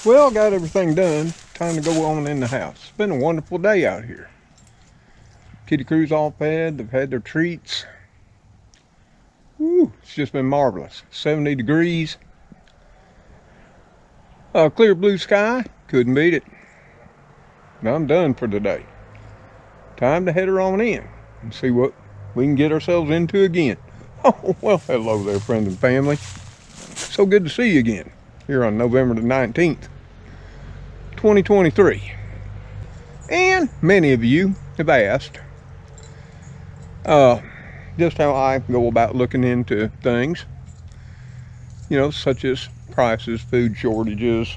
Well, got everything done. Time to go on in the house. It's been a wonderful day out here. Kitty crew's all fed. They've had their treats. Woo, it's just been marvelous. 70 degrees. Clear blue sky. Couldn't beat it. Now I'm done for the day. Time to head her on in and see what we can get ourselves into again. Oh, well, hello there, friends and family. So good to see you again here on November the 19th, 2023. And many of you have asked just how I go about looking into things, such as prices, food shortages,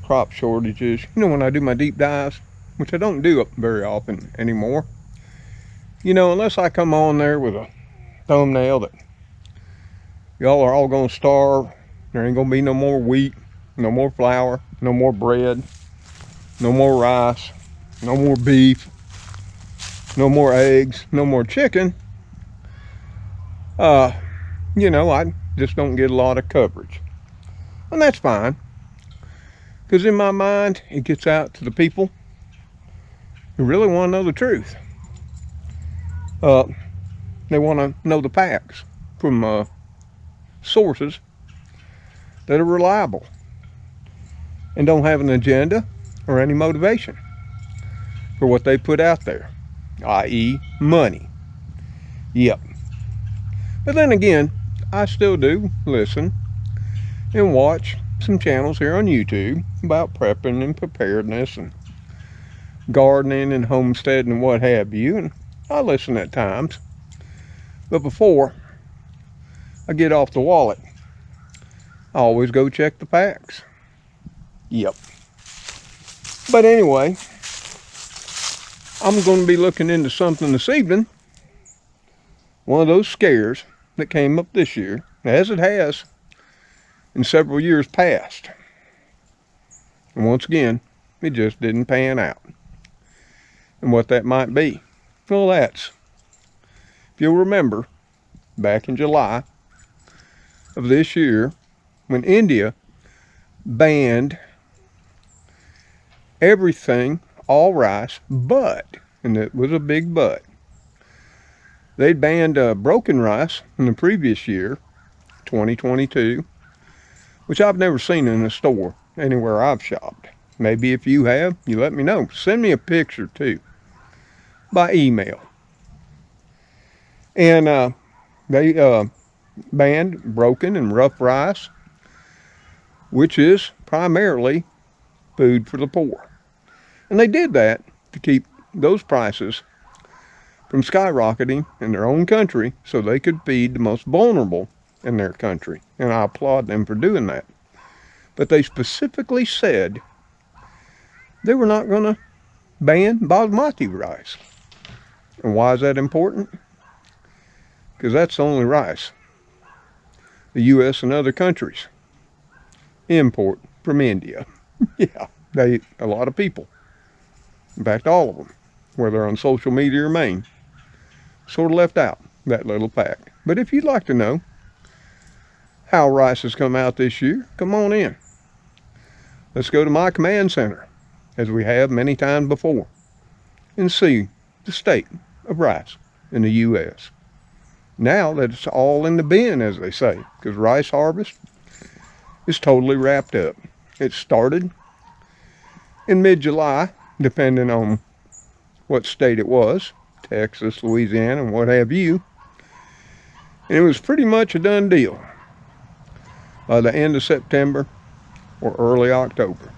crop shortages. When I do my deep dives, which I don't do very often anymore, unless I come on there with a thumbnail that y'all are all going to starve, there ain't going to be no more wheat, no more flour, no more bread, no more rice, no more beef, no more eggs, no more chicken. I just don't get a lot of coverage. And that's fine, because in my mind, it gets out to the people who really want to know the truth. They want to know the facts from sources that are reliable and don't have an agenda or any motivation for what they put out there, i.e. money. Yep. But then again, I still do listen and watch some channels here on YouTube about prepping and preparedness and gardening and homesteading and what have you, and I listen at times. But before I get off the wallet, I always go check the facts. Yep. But anyway, I'm going to be looking into something this evening. One of those scares that came up this year, as it has in several years past. And once again, it just didn't pan out. And what that might be, well, that's, if you'll remember, back in July of this year, when India banned everything, all rice, but, and it was a big but, they'd banned broken rice in the previous year, 2022, which I've never seen in a store anywhere I've shopped. Maybe if you have, you let me know. Send me a picture too, by email. And they banned broken and rough rice, which is primarily food for the poor. And they did that to keep those prices from skyrocketing in their own country so they could feed the most vulnerable in their country. And I applaud them for doing that. But they specifically said they were not going to ban basmati rice. And why is that important? Because that's the only rice the U.S. and other countries import from India. Yeah, a lot of people, in fact all of them, whether on social media or main, sort of left out that little fact. But if you'd like to know how rice has come out this year, come on in. Let's go to my command center, as we have many times before, and see the state of rice in the U.S. Now that it's all in the bin, as they say, because rice harvest is totally wrapped up. It started in mid-July, depending on what state it was, Texas, Louisiana, and what have you. And it was pretty much a done deal by the end of September or early October.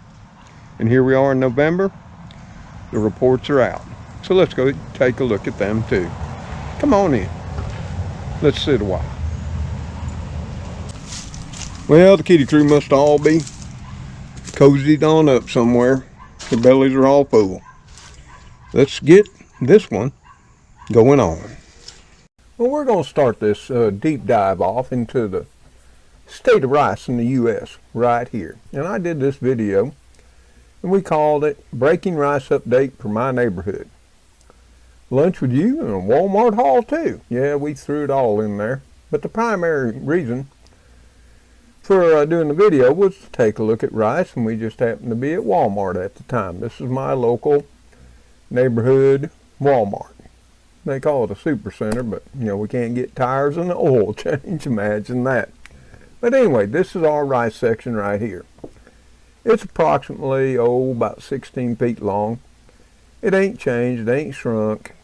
And here we are in November. The reports are out. So let's go take a look at them too. Come on in. Let's sit a while. Well, the kitty crew must all be cozied on up somewhere. Their bellies are all full. Let's get this one going on. Well, we're going to start this deep dive off into the state of rice in the U.S. right here. And I did this video, and we called it Breaking Rice Update for My Neighborhood. Lunch with you and a Walmart haul too. Yeah, we threw it all in there. But the primary reason for doing the video was to take a look at rice, and we just happened to be at Walmart at the time. This is my local neighborhood Walmart. They call it a super center, but you know, we can't get tires and the oil change. Imagine that. But anyway, this is our rice section right here. It's approximately, about 16 feet long. It ain't changed, it ain't shrunk,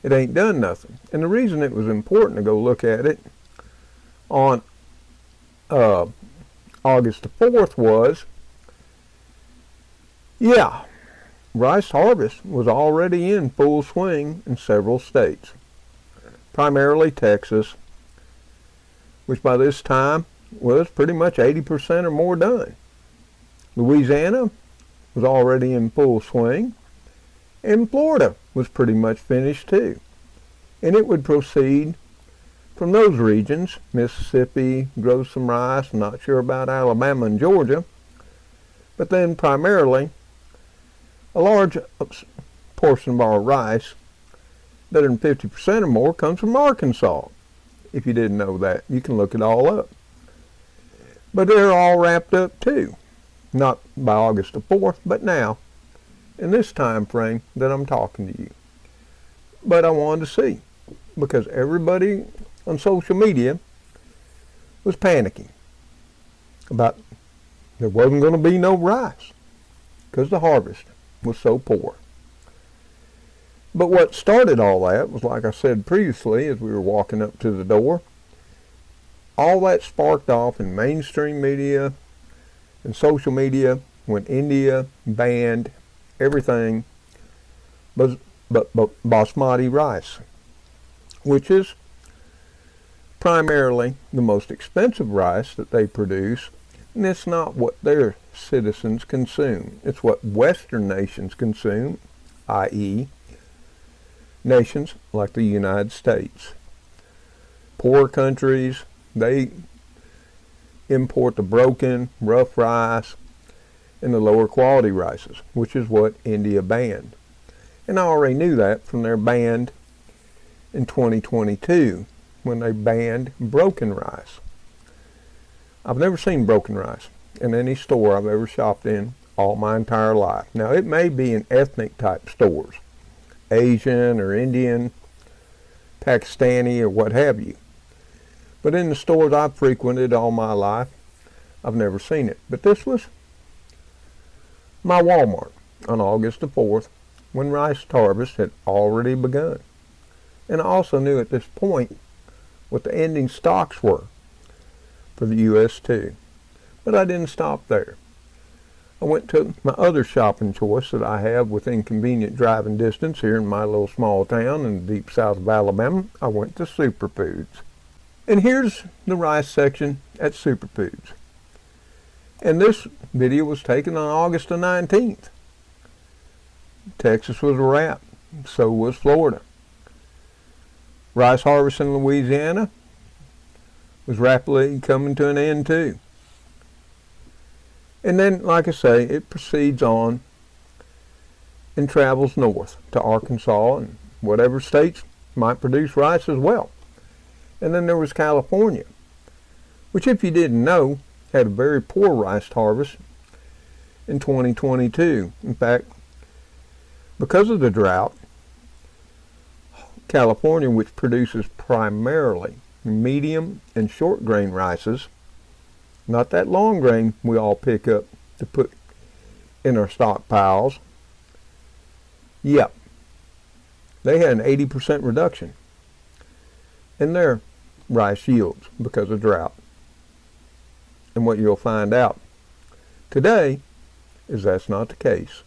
it ain't done nothing. And the reason it was important to go look at it on August the 4th was, rice harvest was already in full swing in several states, primarily Texas, which by this time was pretty much 80% or more done. Louisiana was already in full swing, and Florida was pretty much finished too. And it would proceed from those regions. Mississippi grows some rice, I'm not sure about Alabama and Georgia, but then primarily a large portion of our rice, better than 50% or more, comes from Arkansas. If you didn't know that, you can look it all up. But they're all wrapped up too. Not by August the 4th, but now, in this time frame that I'm talking to you. But I wanted to see, because everybody on social media was panicking about there wasn't going to be no rice because the harvest was so poor. But what started all that was, like I said previously as we were walking up to the door, all that sparked off in mainstream media and social media when India banned everything but basmati rice, which is primarily the most expensive rice that they produce, and it's not what their citizens consume. It's what Western nations consume, i.e. nations like the United States. Poor countries, they import the broken, rough rice and the lower quality rices, which is what India banned. And I already knew that from their ban in 2022 when they banned broken rice. I've never seen broken rice in any store I've ever shopped in all my entire life. Now it may be in ethnic type stores, Asian or Indian, Pakistani or what have you. But in the stores I've frequented all my life, I've never seen it. But this was my Walmart on August the 4th when rice harvest had already begun. And I also knew at this point what the ending stocks were for the US too. But I didn't stop there. I went to my other shopping choice that I have within convenient driving distance here in my little small town in the deep south of Alabama. I went to Superfoods. And here's the rice section at Superfoods. And this video was taken on August the 19th. Texas was a wrap. So was Florida. Rice harvest in Louisiana was rapidly coming to an end too. And then, like I say, it proceeds on and travels north to Arkansas and whatever states might produce rice as well. And then there was California, which, if you didn't know, had a very poor rice harvest in 2022. In fact, because of the drought, California, which produces primarily medium and short grain rices, not that long grain we all pick up to put in our stockpiles, they had an 80% reduction in their rice yields because of drought. And what you'll find out today is that's not the case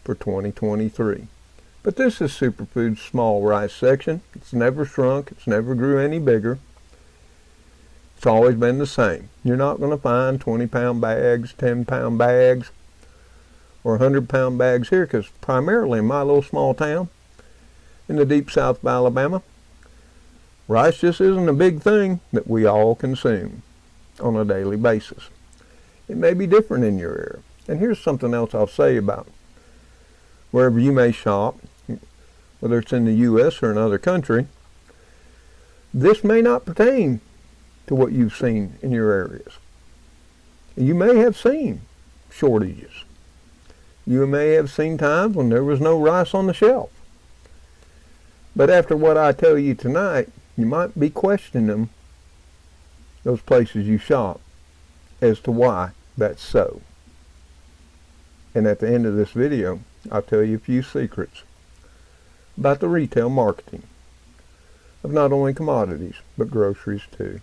for 2023. But this is Superfood's small rice section. It's never shrunk, it's never grew any bigger. It's always been the same. You're not going to find 20-pound bags, 10-pound bags, or 100-pound bags here, because primarily in my little small town in the deep south of Alabama, rice just isn't a big thing that we all consume on a daily basis. It may be different in your area. And here's something else I'll say about wherever you may shop, whether it's in the U.S. or another country. This may not pertain to what you've seen in your areas. You may have seen shortages. You may have seen times when there was no rice on the shelf. But after what I tell you tonight, you might be questioning those places you shop as to why that's so. And at the end of this video, I'll tell you a few secrets about the retail marketing of not only commodities, but groceries too.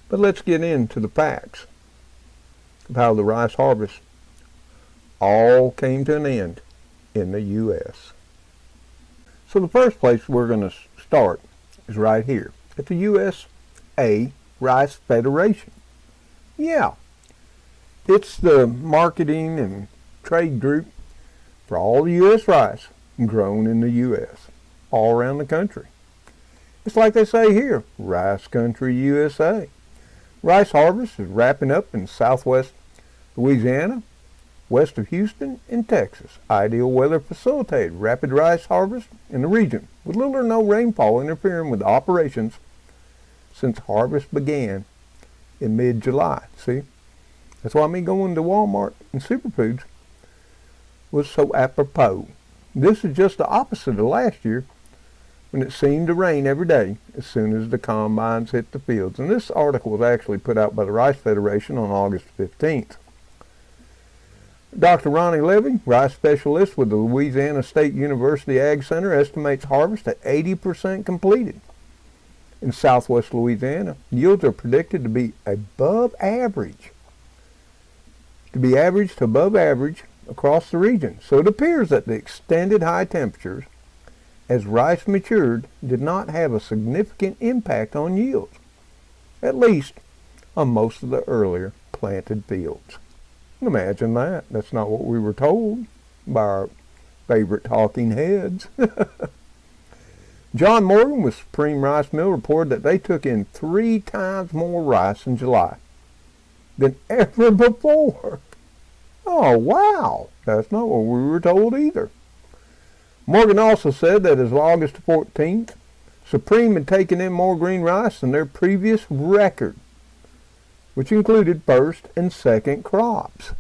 But let's get into the facts of how the rice harvest all came to an end in the U.S. So the first place we're going to start is right here at the USA Rice Federation. Yeah, it's the marketing and trade group for all the U.S. rice grown in the U.S. all around the country. It's like they say here, Rice Country USA. Rice harvest is wrapping up in southwest Louisiana, west of Houston, and Texas. Ideal weather facilitated rapid rice harvest in the region, with little or no rainfall interfering with operations since harvest began in mid-July. See, that's why me going to Walmart and Superfoods was so apropos. This is just the opposite of last year, when it seemed to rain every day as soon as the combines hit the fields. And this article was actually put out by the Rice Federation on August 15th. Dr. Ronnie Levy, rice specialist with the Louisiana State University Ag Center, estimates harvest at 80% completed. In southwest Louisiana, yields are predicted to be above average. To be average to above average across the region. So it appears that the extended high temperatures as rice matured did not have a significant impact on yields, at least on most of the earlier planted fields. Imagine that. That's not what we were told by our favorite talking heads. John Morgan with Supreme Rice Mill reported that they took in 3 times more rice in July than ever before. Oh, wow. That's not what we were told either. Morgan also said that as of August 14th, Supreme had taken in more green rice than their previous record, which included first and second crops.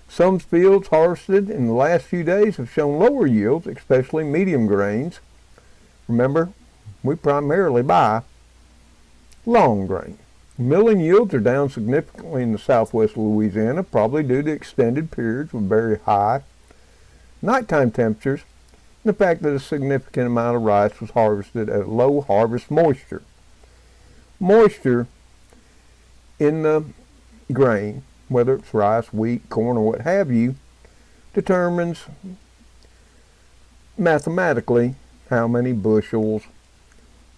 Some fields harvested in the last few days have shown lower yields, especially medium grains. Remember, we primarily buy long grain. Milling yields are down significantly in the southwest Louisiana, probably due to extended periods with very high nighttime temperatures and the fact that a significant amount of rice was harvested at low harvest moisture. Moisture in the grain, whether it's rice, wheat, corn, or what have you, determines mathematically how many bushels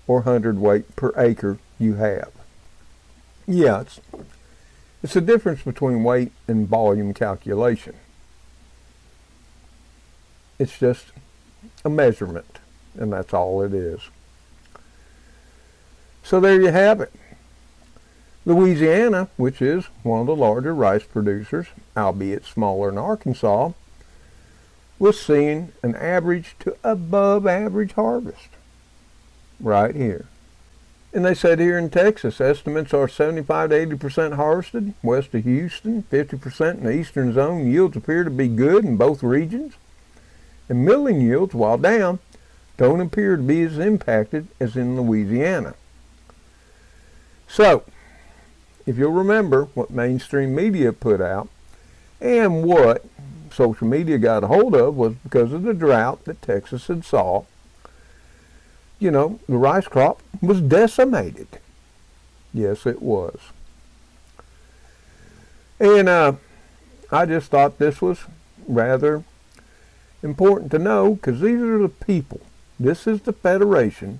or hundredweight per acre you have. Yeah, it's the difference between weight and volume calculation. It's just a measurement, and that's all it is. So there you have it. Louisiana, which is one of the larger rice producers, albeit smaller than Arkansas, was seeing an average to above average harvest right here. And they said here in Texas, estimates are 75 to 80% harvested west of Houston, 50% in the eastern zone. Yields appear to be good in both regions. And milling yields, while down, don't appear to be as impacted as in Louisiana. So, if you'll remember what mainstream media put out and what social media got a hold of was because of the drought that Texas had saw, you know, the rice crop was decimated. Yes, it was. And I just thought this was rather important to know, because these are the people. This is the federation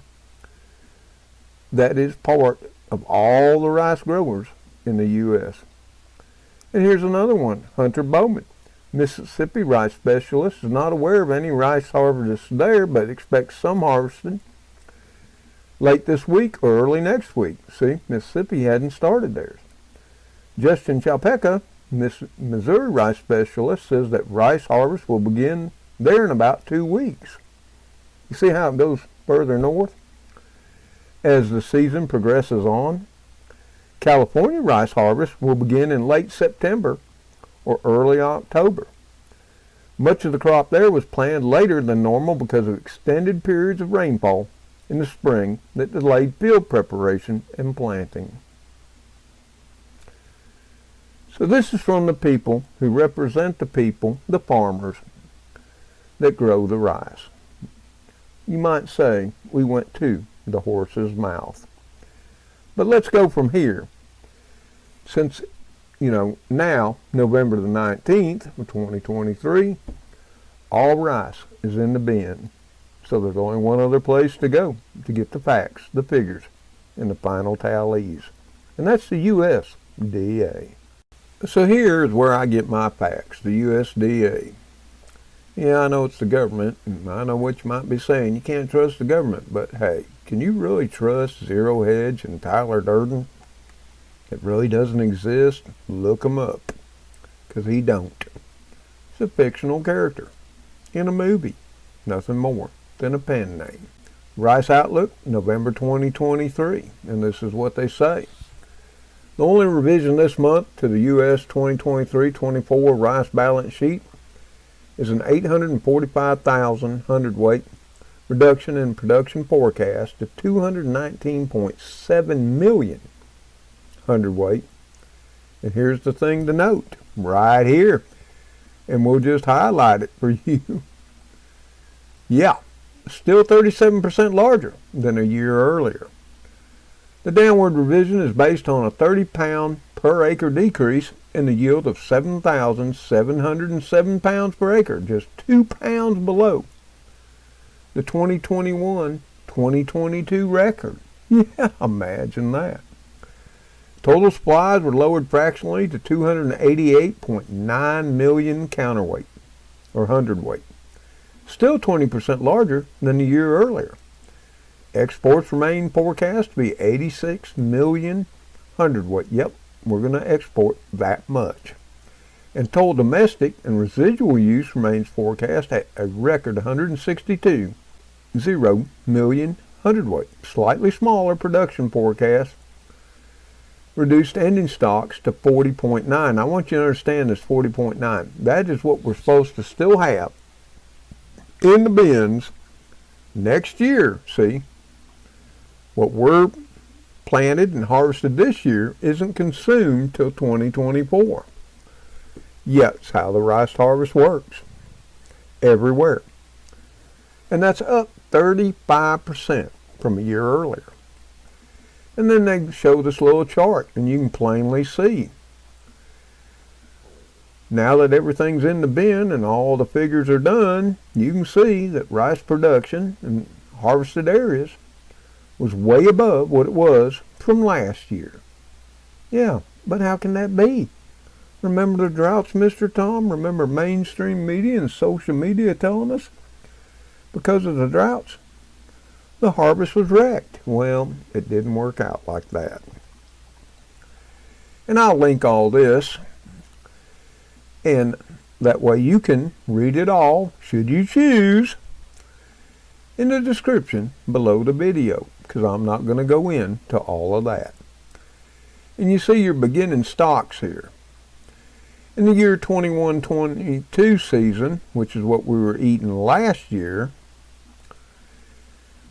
that is part of all the rice growers in the U.S. And here's another one. Hunter Bowman, Mississippi rice specialist, is not aware of any rice harvests there, but expects some harvested late this week or early next week. See, Mississippi hadn't started theirs. Justin Chapeka, Missouri rice specialist, says that rice harvest will begin there in about 2 weeks. You see how it goes further north as the season progresses on? California rice harvest will begin in late September or early October. Much of the crop there was planted later than normal because of extended periods of rainfall in the spring that delayed field preparation and planting. So this is from the people who represent the people, the farmers, that grow the rice. You might say we went to the horse's mouth. But let's go from here. Since, now, November the 19th of 2023, all rice is in the bin. So there's only one other place to go to get the facts, the figures, and the final tallies. And that's the USDA. So here's where I get my facts, the USDA. Yeah, I know it's the government, and I know what you might be saying. You can't trust the government, but hey, can you really trust Zero Hedge and Tyler Durden? It really doesn't exist. Look him up, because he don't. It's a fictional character in a movie, nothing more than a pen name. Rice Outlook, November 2023, and this is what they say. The only revision this month to the U.S. 2023-24 rice balance sheet is an 845,000 hundredweight reduction in production forecast to 219.7 million hundredweight. And here's the thing to note, right here, and we'll just highlight it for you. Yeah, still 37% larger than a year earlier. The downward revision is based on a 30-pound per acre decrease in the yield of 7,707 pounds per acre, just 2 pounds below the 2021-2022 record. Yeah, imagine that. Total supplies were lowered fractionally to 288.9 million counterweight, or hundredweight. Still 20% larger than the year earlier. Exports remain forecast to be 86 million hundredweight. Yep, we're going to export that much. And total domestic and residual use remains forecast at a record 162.0 million hundredweight. Slightly smaller production forecast reduced ending stocks to 40.9. I want you to understand this 40.9. That is what we're supposed to still have in the bins next year. See, what we're planted and harvested this year isn't consumed till 2024. Yet, it's how the rice harvest works everywhere. And that's up 35% from a year earlier. And then they show this little chart, and you can plainly see. Now that everything's in the bin and all the figures are done, you can see that rice production in harvested areas was way above what it was from last year. Yeah, but how can that be? Remember the droughts, Mr. Tom? Remember mainstream media and social media telling us? Because of the droughts, the harvest was wrecked. Well, it didn't work out like that. And I'll link all this, and that way you can read it all, should you choose, in the description below the video, because I'm not going to go into all of that. And you see your beginning stocks here. In the year 21-22 season, which is what we were eating last year,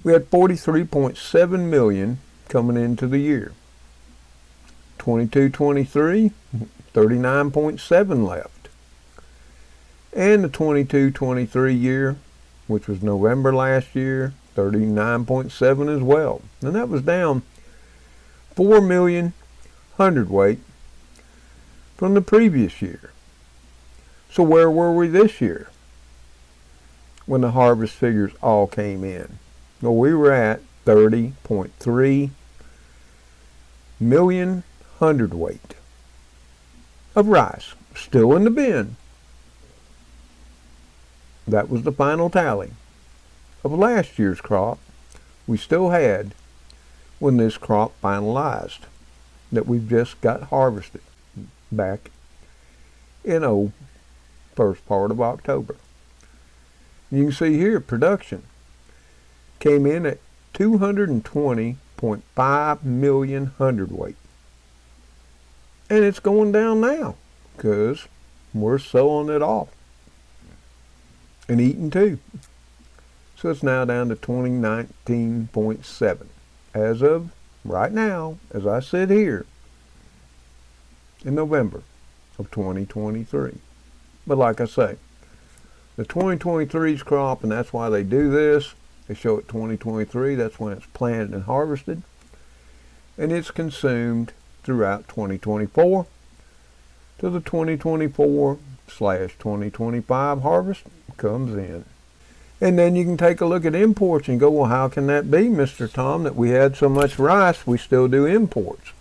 we had 43.7 million coming into the year. 22-23, 39.7 left. And the 22-23 year, which was November last year, 39.7 as well. And that was down 4 million hundredweight from the previous year. So where were we this year when the harvest figures all came in? Well, we were at 30.3 million hundredweight of rice, still in the bin. That was the final tally of last year's crop we still had when this crop finalized, that we've just got harvested back in first part of October. You can see here production came in at 220.5 million hundredweight. And it's going down now because we're selling it off and eating too. So it's now down to 2019.7 as of right now, as I sit here in November of 2023. But like I say, the 2023's crop, and that's why they do this. They show it 2023, that's when it's planted and harvested. And it's consumed throughout 2024 till the 2024/2025 harvest comes in. And then you can take a look at imports and go, well, how can that be, Mr. Tom, that we had so much rice, we still do imports?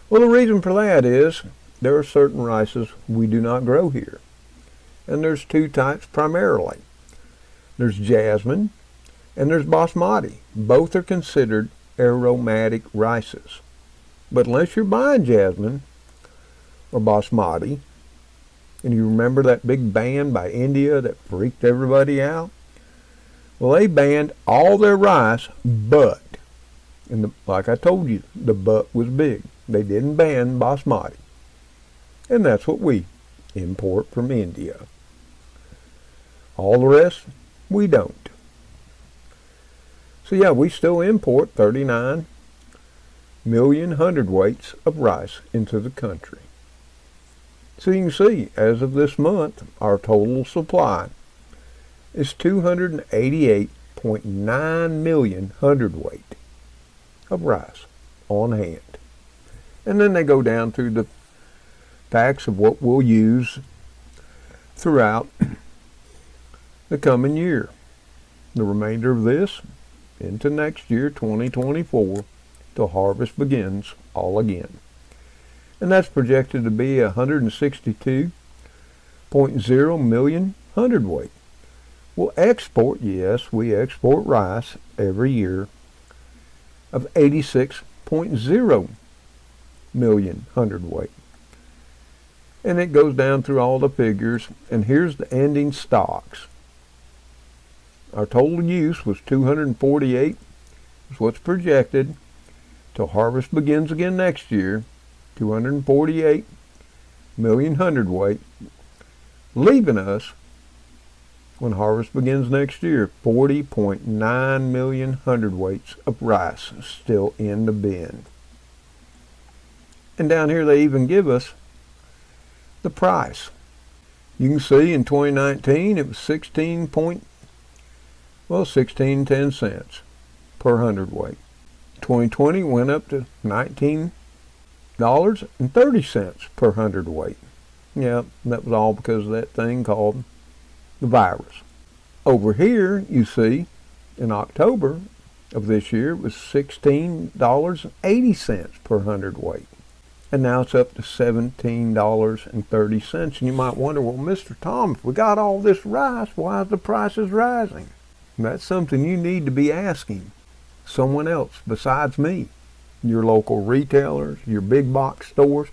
Well, the reason for that is there are certain rices we do not grow here. And there's two types primarily. There's jasmine and there's basmati. Both are considered aromatic rices. But unless you're buying jasmine or basmati, and you remember that big ban by India that freaked everybody out? Well, they banned all their rice but, and like I told you, the but was big. They didn't ban basmati. And that's what we import from India. All the rest, we don't. So yeah, we still import 39 million hundredweights of rice into the country. So you can see, as of this month, our total supply is 288.9 million hundredweight of rice on hand. And then they go down through the facts of what we'll use throughout the coming year. The remainder of this into next year, 2024, till harvest begins all again. And that's projected to be 162.0 million hundredweight. We'll export, yes, we export rice every year of 86.0 million hundredweight. And it goes down through all the figures, and here's the ending stocks. Our total use was 248, is what's projected, till harvest begins again next year, 248 million hundredweight, leaving us, when harvest begins next year, 40.9 million hundredweights of rice still in the bin. And down here they even give us the price. You can see in 2019 it was 16.10 cents per hundredweight. 2020 went up to $19.30 per hundredweight. Yeah, that was all because of that thing called the virus. Over here, you see, in October of this year, it was $16.80 per hundredweight. And now it's up to $17.30. And you might wonder, well, Mr. Tom, if we got all this rice, why is the prices rising? And that's something you need to be asking someone else besides me. Your local retailers, your big box stores,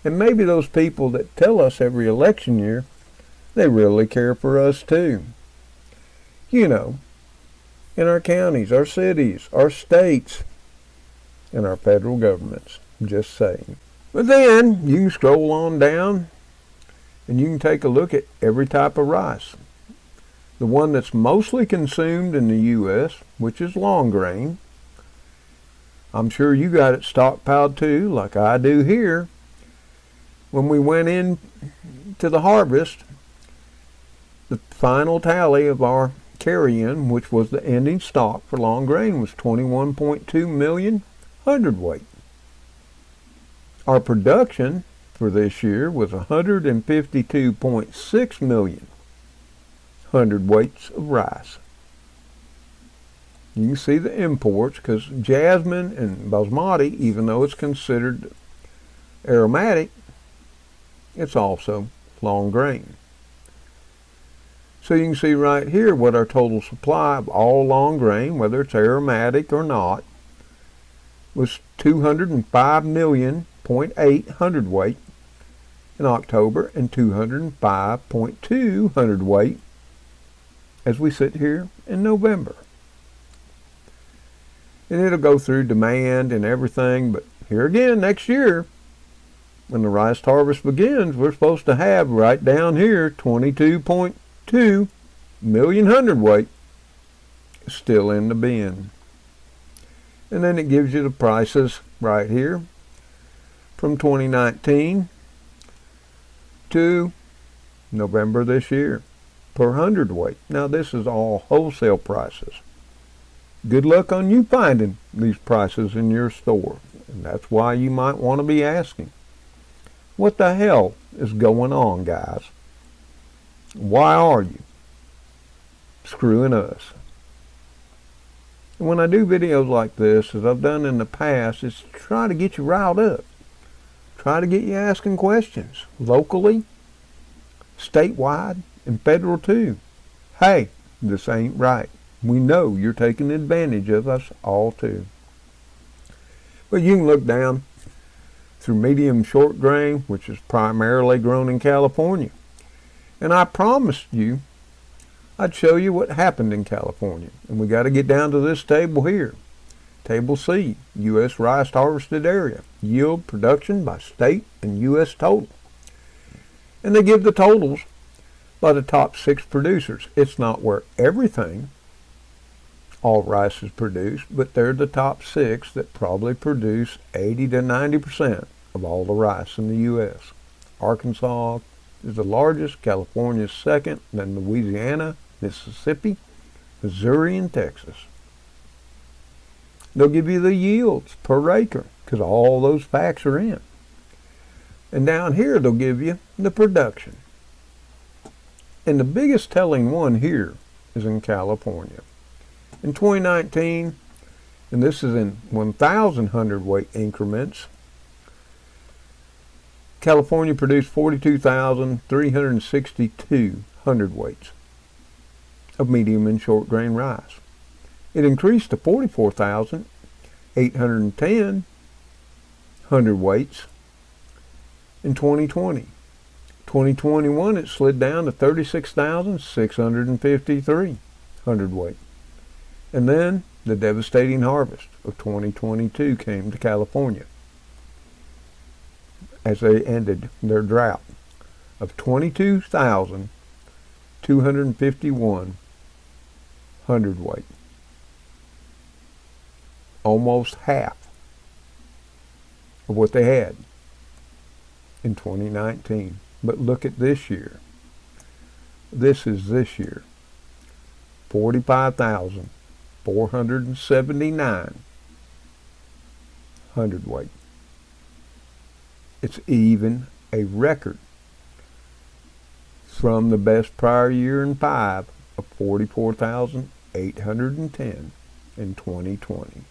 and maybe those people that tell us every election year they really care for us too. You know, in our counties, our cities, our states, and our federal governments. Just saying. But then you can scroll on down and you can take a look at every type of rice. The one that's mostly consumed in the U.S., which is long grain. I'm sure you got it stockpiled too, like I do here. When we went in to the harvest, the final tally of our carry-in, which was the ending stock for long grain, was 21.2 million hundredweight. Our production for this year was 152.6 million hundredweights of rice. You can see the imports, because jasmine and basmati, even though it's considered aromatic, it's also long grain. So you can see right here what our total supply of all long grain, whether it's aromatic or not, was 205.8 hundredweight in October and 205.2 hundredweight as we sit here in November. And it'll go through demand and everything, but here again next year when the rice harvest begins, we're supposed to have right down here 22.2 million hundredweight still in the bin. And then it gives you the prices right here from 2019 to November this year per hundredweight. Now this is all wholesale prices. Good luck on you finding these prices in your store. And that's why you might want to be asking, what the hell is going on, guys? Why are you screwing us? And when I do videos like this, as I've done in the past, it's to try to get you riled up. Try to get you asking questions, locally, statewide, and federal too. Hey, this ain't right. We know you're taking advantage of us all too. But you can look down through medium short grain, which is primarily grown in California. And I promised you I'd show you what happened in California. And we got to get down to this table here. Table C, U.S. rice harvested area, yield, production by state, and U.S. total. And they give the totals by the top 6 producers. It's not where everything, all rice is produced, but they're the top 6 that probably produce 80 to 90% of all the rice in the U.S. Arkansas is the largest, California is second, then Louisiana, Mississippi, Missouri, and Texas. They'll give you the yields per acre because all those facts are in. And down here they'll give you the production. And the biggest telling one here is in California. In 2019, and this is in 1,000 hundredweight increments, California produced 42,362 hundredweights of medium and short grain rice. It increased to 44,810 hundredweights in 2020. 2021 it slid down to 36,653 hundredweight. And then the devastating harvest of 2022 came to California as they ended their drought of 22,251 hundredweight. Almost half of what they had in 2019. But look at this year. This is this year. 45,479 hundredweight. It's even a record from the best prior year in 5 of 44,810 in 2020.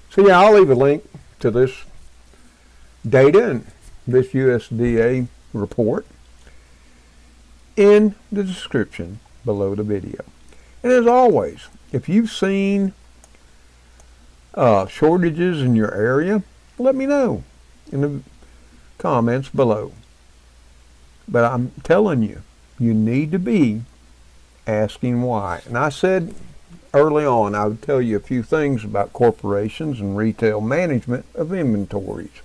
So yeah, I'll leave a link to this data and this USDA report in the description below the video. And as always, if you've seen shortages in your area, let me know in the comments below. But I'm telling you, you need to be asking why. And I said early on I would tell you a few things about corporations and retail management of inventories.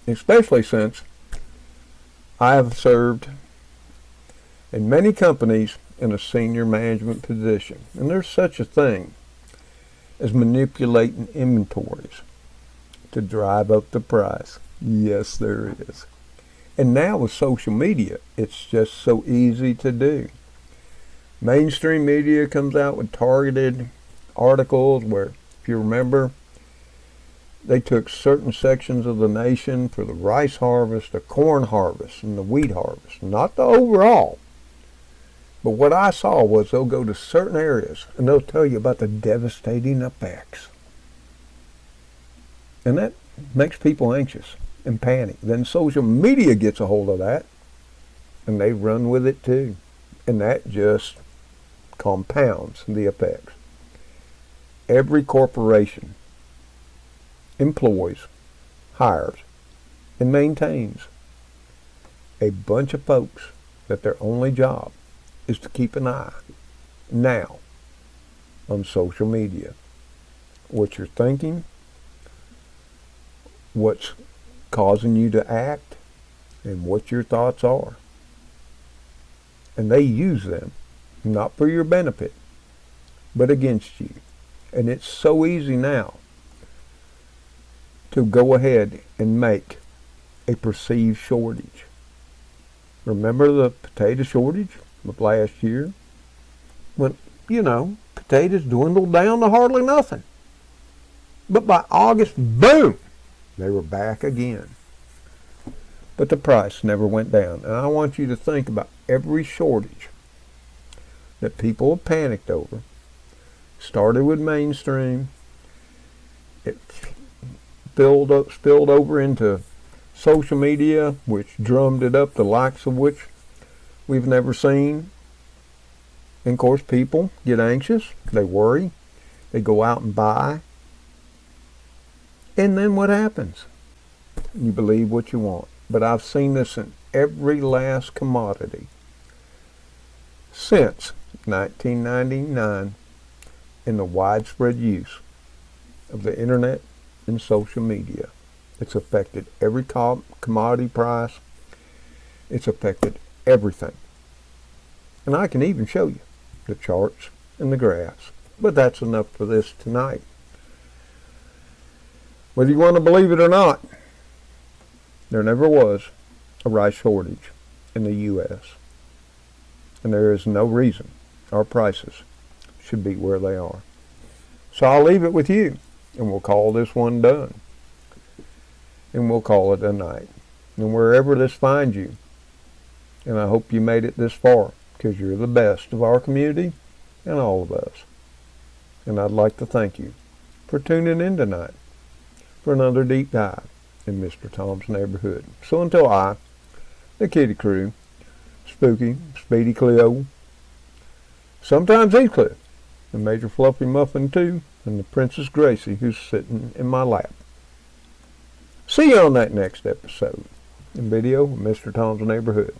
Especially since I have served in many companies in a senior management position. And there's such a thing as manipulating inventories to drive up the price. Yes, there is. And now with social media, it's just so easy to do. Mainstream media comes out with targeted articles where, if you remember, they took certain sections of the nation for the rice harvest, the corn harvest, and the wheat harvest. Not the overall. But what I saw was they'll go to certain areas and they'll tell you about the devastating effects. And that makes people anxious and panic. Then social media gets a hold of that and they run with it too. And that just compounds the effects. Every corporation employs, hires, and maintains a bunch of folks that their only job is to keep an eye now on social media. What you're thinking, what's causing you to act and what your thoughts are. And they use them, not for your benefit, but against you. And it's so easy now to go ahead and make a perceived shortage. Remember the potato shortage of last year? When, potatoes dwindled down to hardly nothing. But by August, boom, they were back again. But the price never went down. And I want you to think about every shortage that people have panicked over. Started with mainstream. It spilled over into social media, which drummed it up, the likes of which we've never seen. And of course, people get anxious. They worry. They go out and buy. And then what happens? You believe what you want. But I've seen this in every last commodity since 1999 in the widespread use of the internet and social media. It's affected every commodity price. It's affected everything. And I can even show you the charts and the graphs. But that's enough for this tonight. Whether you want to believe it or not, there never was a rice shortage in the U.S. And there is no reason our prices should be where they are. So I'll leave it with you, and we'll call this one done. And we'll call it a night. And wherever this finds you, and I hope you made it this far, because you're the best of our community and all of us. And I'd like to thank you for tuning in tonight for another deep dive in Mr. Tom's Neighborhood. So until the Kitty Crew, Spooky, Speedy Cleo, sometimes Heathcliff, and Major Fluffy Muffin too, and the Princess Gracie who's sitting in my lap. See you on that next episode and video of Mr. Tom's Neighborhood.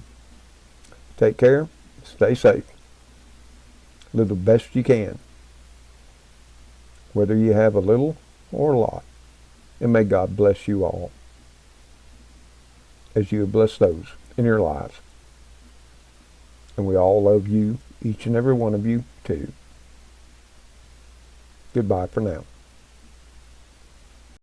Take care, stay safe, live the best you can, whether you have a little or a lot, and may God bless you all as you have blessed those in your lives. And we all love you, each and every one of you, too. Goodbye for now.